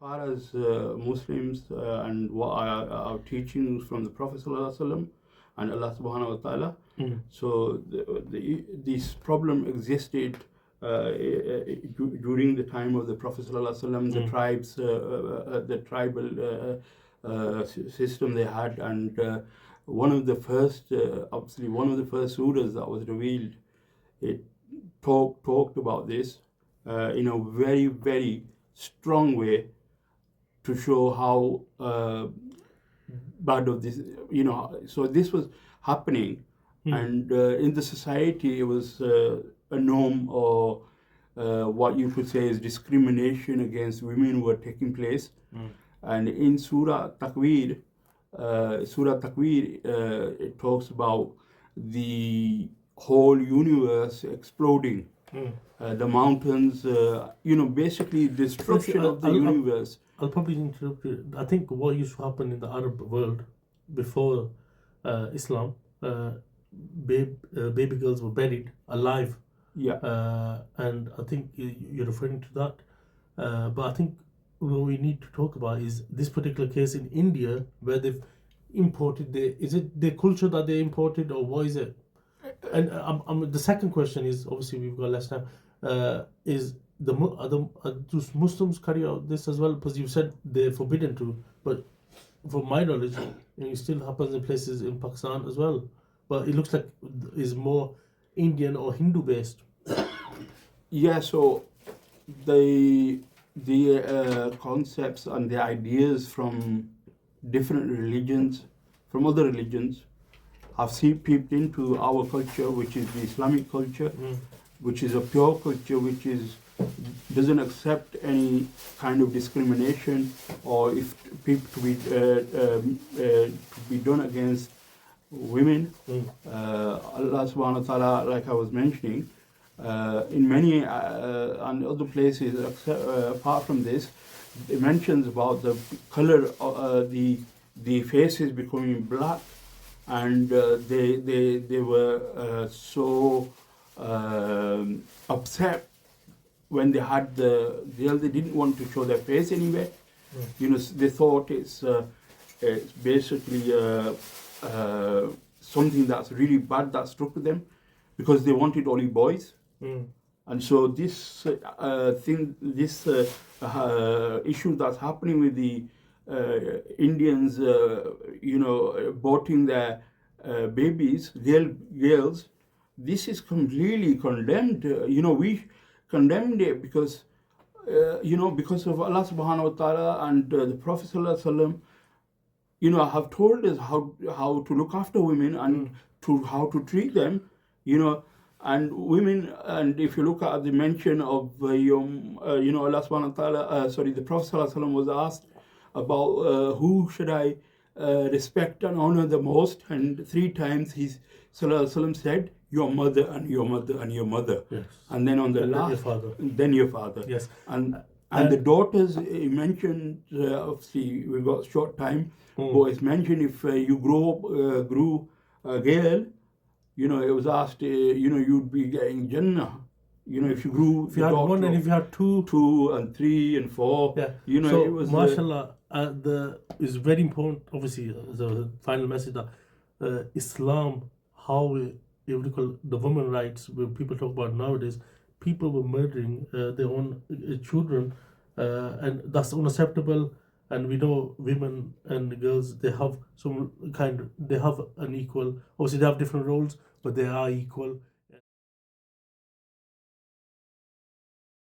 far as Muslims and what are our teachings from the Prophet ﷺ and Allah subhanahu wa ta'ala. So this problem existed during the time of the Prophet ﷺ, the tribes, the tribal system they had, and one of the first, obviously one of the first surahs that was revealed, it talked about this in a very, very strong way to show how bad of this, so this was happening, and in the society it was a norm, or what you could say is discrimination against women were taking place. And in Surah Takwir, it talks about the whole universe exploding, the mountains, basically destruction of the universe. I'll probably interrupt you. I think what used to happen in the Arab world before Islam, baby girls were buried alive. Yeah. And I think you're referring to that. But I think what we need to talk about is this particular case in India, where they've imported is it the culture that they imported, or what is it? And the second question is, obviously we've got less time, is do Muslims carry out this as well? Because you said they're forbidden to, but from my knowledge, it still happens in places in Pakistan as well. But it looks like it's more Indian or Hindu based. Yeah, so the concepts and the ideas from different religions, from other religions, have seeped into our culture, which is the Islamic culture, which is a pure culture, which doesn't accept any kind of discrimination, or if people to be done against women. Allah subhanahu wa ta'ala, like I was mentioning, in many and other places apart from this, it mentions about the color, the faces becoming black, and they were so upset when they had the girl. They didn't want to show their face anywhere. They thought it's basically something that's really bad that struck them, because they wanted only boys. And so this issue that's happening with the Indians, aborting their babies, girls, this is completely condemned. We condemned it because of Allah subhanahu wa ta'ala and the Prophet sallallahu alaihi wasallam, have told us how to look after women and how to treat them, and women. And if you look at the mention of Allah subhanahu wa ta'ala, the Prophet sallallahu alaihi wasallam was asked about who should I respect and honor the most, and 3 times he sallallahu alaihi wasallam said, your mother and your mother and your mother. Yes. And then on the last, your father. Yes. And the daughters, he mentioned, obviously we've got short time, but it's mentioned if you grew a girl, it was asked, you'd be getting Jannah. If you grew, if you had one, and if you had two and 3 and 4, so it was. Mashallah, it's very important. Obviously, the final message that Islam, how the women rights, where people talk about nowadays, people were murdering their own children, and that's unacceptable. And we know women and girls, they have an equal, obviously they have different roles, but they are equal.